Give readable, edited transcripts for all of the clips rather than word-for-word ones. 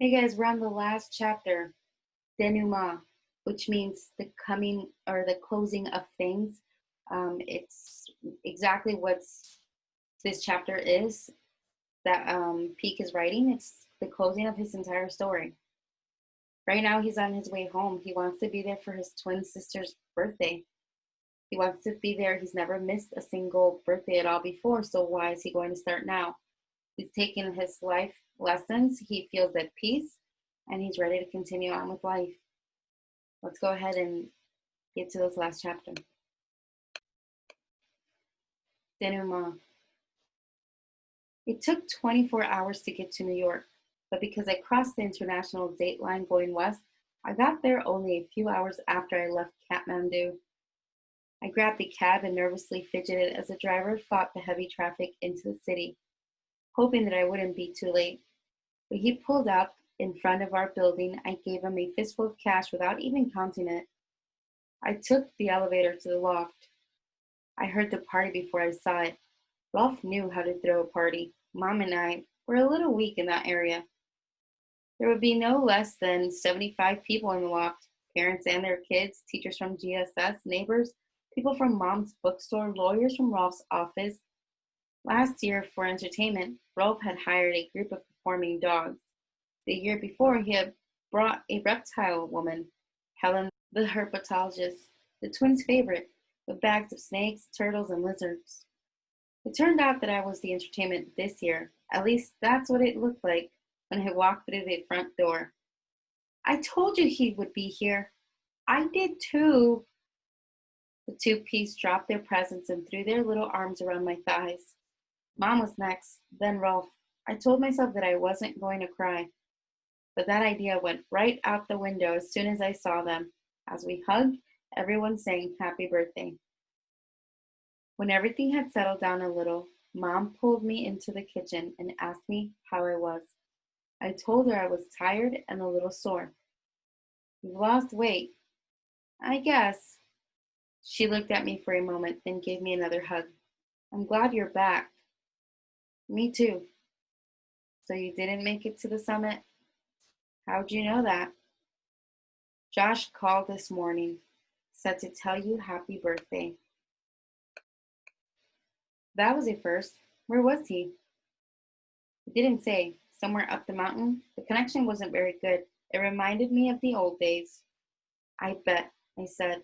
Hey guys, we're on the last chapter, Denouement, which means the coming or the closing of things. It's exactly what this chapter is that Peak is writing. It's the closing of his entire story. Right now, he's on his way home. He wants to be there for his twin sister's birthday. He wants to be there. He's never missed a single birthday at all before, so why is he going to start now? He's taken his life lessons. He feels at peace, and he's ready to continue on with life. Let's go ahead and get to this last chapter. Denouement. It took 24 hours to get to New York, but because I crossed the international date line going west, I got there only a few hours after I left Kathmandu. I grabbed a cab and nervously fidgeted as the driver fought the heavy traffic into the city, hoping that I wouldn't be too late. When he pulled up in front of our building, I gave him a fistful of cash without even counting it. I took the elevator to the loft. I heard the party before I saw it. Rolf knew how to throw a party. Mom and I were a little weak in that area. There would be no less than 75 people in the loft, parents and their kids, teachers from GSS, neighbors, people from Mom's bookstore, lawyers from Rolf's office. Last year, for entertainment, Rolf had hired a group of performing dogs. The year before, he had brought a reptile woman, Helen the herpetologist, the twins' favorite, with bags of snakes, turtles, and lizards. It turned out that I was the entertainment this year. At least that's what it looked like when I walked through the front door. I told you he would be here. I did too. The two P's dropped their presents and threw their little arms around my thighs. Mom was next, then Rolf. I told myself that I wasn't going to cry, but that idea went right out the window as soon as I saw them. As we hugged, everyone sang happy birthday. When everything had settled down a little, Mom pulled me into the kitchen and asked me how I was. I told her I was tired and a little sore. You've lost weight, I guess. She looked at me for a moment, then gave me another hug. I'm glad you're back. Me too. So you didn't make it to the summit? How'd you know that? Josh called this morning, said to tell you happy birthday. That was a first. Where was he? He didn't say. Somewhere up the mountain. The connection wasn't very good. It reminded me of the old days. I bet, I said.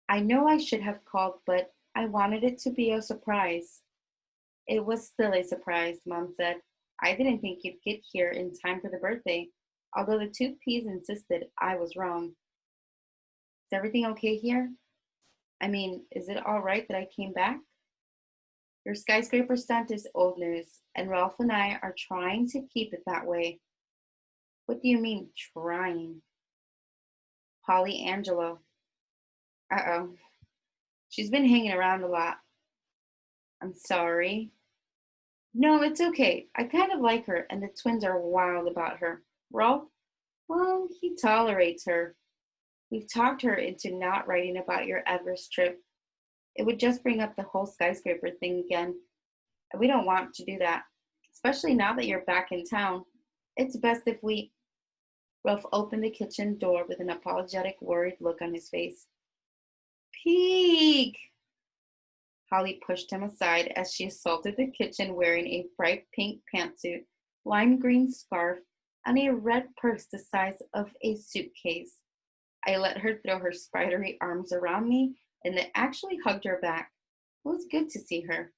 I know I should have called, but I wanted it to be a surprise. It was still a surprise, Mom said. I didn't think you'd get here in time for the birthday, although the two P's insisted I was wrong. Is everything okay here? I mean, is it all right that I came back? Your skyscraper stunt is old news, and Ralph and I are trying to keep it that way. What do you mean, trying? Holly Angelo. Uh-oh. She's been hanging around a lot. I'm sorry. No, it's okay. I kind of like her, and the twins are wild about her. Ralph? Well, he tolerates her. We've talked her into not writing about your Everest trip. It would just bring up the whole skyscraper thing again. And we don't want to do that, especially now that you're back in town. It's best if we. Ralph opened the kitchen door with an apologetic, worried look on his face. Peek! Holly pushed him aside as she assaulted the kitchen wearing a bright pink pantsuit, lime green scarf, and a red purse the size of a suitcase. I let her throw her spidery arms around me and then actually hugged her back. It was good to see her.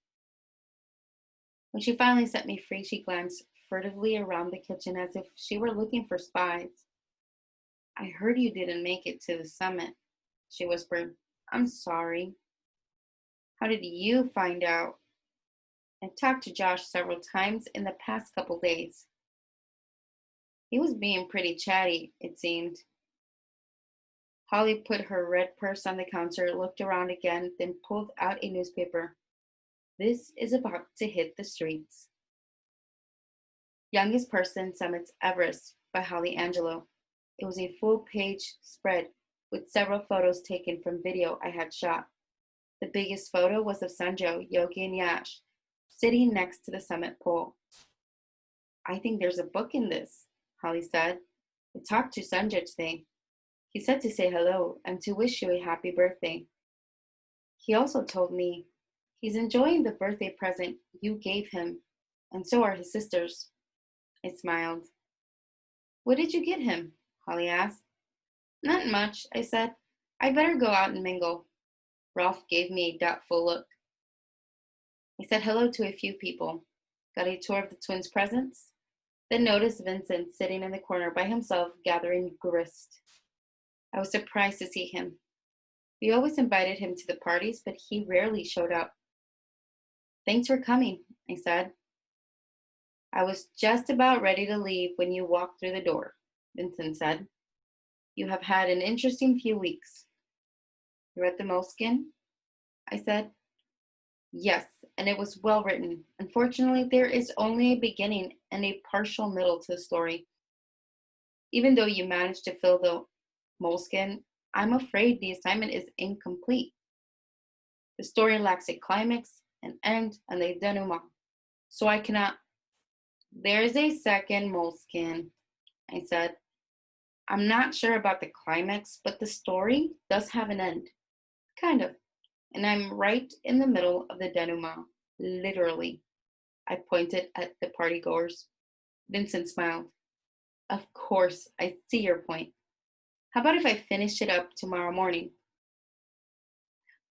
When she finally set me free, she glanced furtively around the kitchen as if she were looking for spies. I heard you didn't make it to the summit, she whispered. I'm sorry. How did you find out? I've talked to Josh several times in the past couple days. He was being pretty chatty, it seemed. Holly put her red purse on the counter, looked around again, then pulled out a newspaper. This is about to hit the streets. Youngest Person Summits Everest by Holly Angelo. It was a full-page spread with several photos taken from video I had shot. The biggest photo was of Sanjo, Yogi, and Yash, sitting next to the summit pole. I think there's a book in this, Holly said. I talked to Sanjay today. He said to say hello and to wish you a happy birthday. He also told me he's enjoying the birthday present you gave him, and so are his sisters. I smiled. What did you get him? Holly asked. Not much, I said. I better go out and mingle. Ralph gave me a doubtful look. I said hello to a few people, got a tour of the twins' presents, then noticed Vincent sitting in the corner by himself gathering grist. I was surprised to see him. We always invited him to the parties, but he rarely showed up. Thanks for coming, I said. I was just about ready to leave when you walked through the door, Vincent said. You have had an interesting few weeks. You read the Moleskin? I said. Yes, and it was well written. Unfortunately, there is only a beginning and a partial middle to the story. Even though you managed to fill the Moleskin, I'm afraid the assignment is incomplete. The story lacks a climax, an end, and a denouement. So I cannot. There's a second Moleskin, I said. I'm not sure about the climax, but the story does have an end. Kind of. And I'm right in the middle of the denouement, literally. I pointed at the partygoers. Vincent smiled. Of course, I see your point. How about if I finish it up tomorrow morning?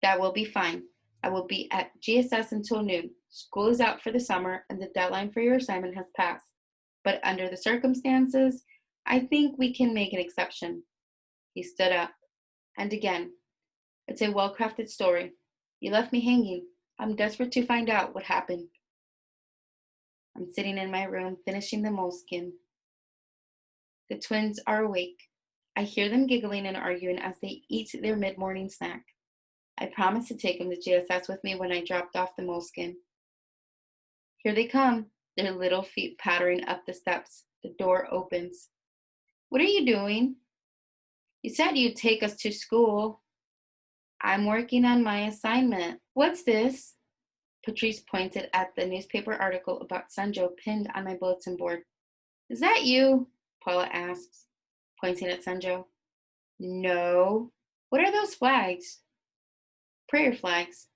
That will be fine. I will be at GSS until noon. School is out for the summer and the deadline for your assignment has passed. But under the circumstances, I think we can make an exception. He stood up. And again, it's a well-crafted story. You left me hanging. I'm desperate to find out what happened. I'm sitting in my room finishing the Moleskin. The twins are awake. I hear them giggling and arguing as they eat their mid-morning snack. I promised to take them to GSS with me when I dropped off the Moleskin. Here they come, their little feet pattering up the steps. The door opens. What are you doing? You said you'd take us to school. I'm working on my assignment. What's this? Patrice pointed at the newspaper article about Sanjo pinned on my bulletin board. Is that you? Paula asks, pointing at Sanjo. No. What are those flags? Prayer flags.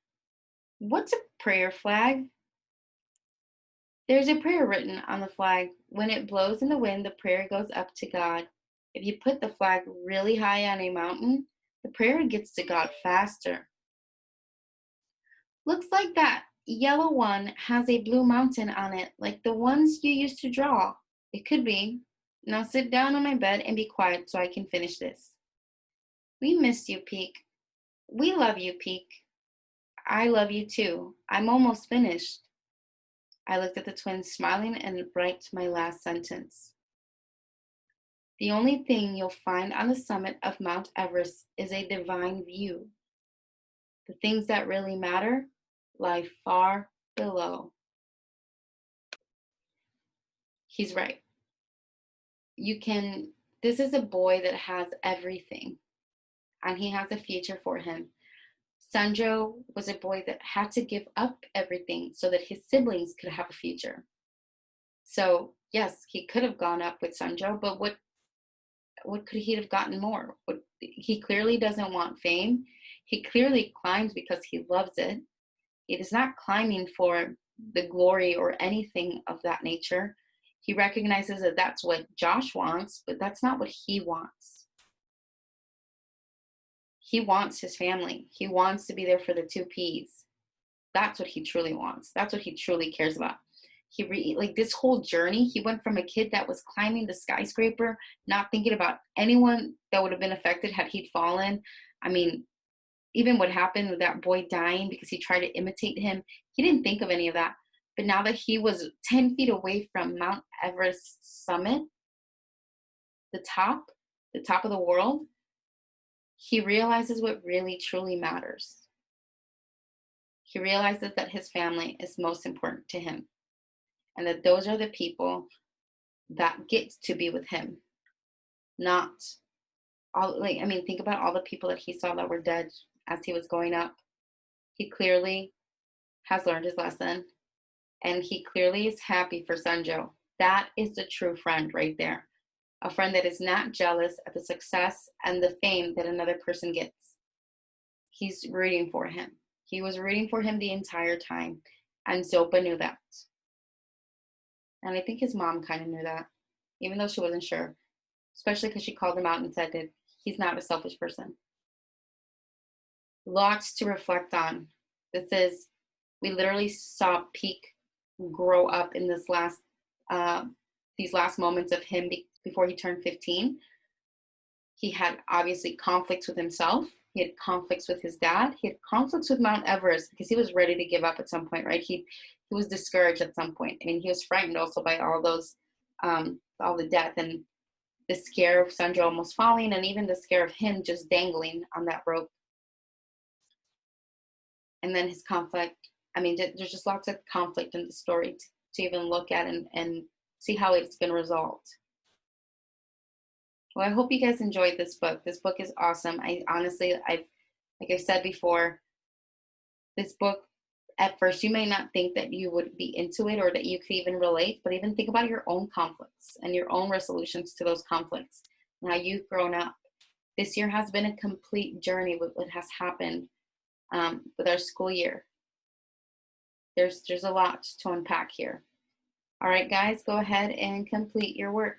What's a prayer flag? There's a prayer written on the flag. When it blows in the wind, the prayer goes up to God. If you put the flag really high on a mountain, the prayer gets to God faster. Looks like that yellow one has a blue mountain on it, like the ones you used to draw. It could be. Now sit down on my bed and be quiet so I can finish this. We missed you, Peek. We love you, Peek. I love you too. I'm almost finished. I looked at the twins smiling and write my last sentence. The only thing you'll find on the summit of Mount Everest is a divine view. The things that really matter lie far below. He's right. This is a boy that has everything, and he has a future for him. Sanjo was a boy that had to give up everything so that his siblings could have a future. So, yes, he could have gone up with Sanjo, but what could he have gotten more? He clearly doesn't want fame. He clearly climbs because he loves it. He is not climbing for the glory or anything of that nature. He recognizes that that's what Josh wants, but that's not what he wants. He wants his family. He wants to be there for the two P's. That's what he truly wants. That's what he truly cares about. This whole journey, he went from a kid that was climbing the skyscraper, not thinking about anyone that would have been affected had he fallen. I mean, even what happened with that boy dying because he tried to imitate him, he didn't think of any of that. But now that he was 10 feet away from Mount Everest summit, the top of the world, he realizes what really truly matters. He realizes that his family is most important to him, and that those are the people that get to be with him. Not all, think about all the people that he saw that were dead as he was going up. He clearly has learned his lesson, and he clearly is happy for Sanjo. That is the true friend right there. a friend that is not jealous at the success and the fame that another person gets. He's rooting for him. He was rooting for him the entire time, and Zopa knew that. And I think his mom kind of knew that, even though she wasn't sure, especially because she called him out and said that he's not a selfish person. Lots to reflect on. We literally saw Peak grow up in uh, these last moments of him before he turned 15. He had obviously conflicts with himself. He had conflicts with his dad. He had conflicts with Mount Everest because he was ready to give up at some point, right? He was discouraged at some point. I mean, he was frightened also by all the death and the scare of Sandra almost falling, and even the scare of him just dangling on that rope. And then his conflict. I mean, there's just lots of conflict in the story to even look at and see how it's been resolved. Well, I hope you guys enjoyed this book. This book is awesome. I honestly, like I said before, this book, at first, you may not think that you would be into it or that you could even relate, but even think about your own conflicts and your own resolutions to those conflicts and how you've grown up. This year has been a complete journey with what has happened with our school year. There's a lot to unpack here. All right, guys, go ahead and complete your work.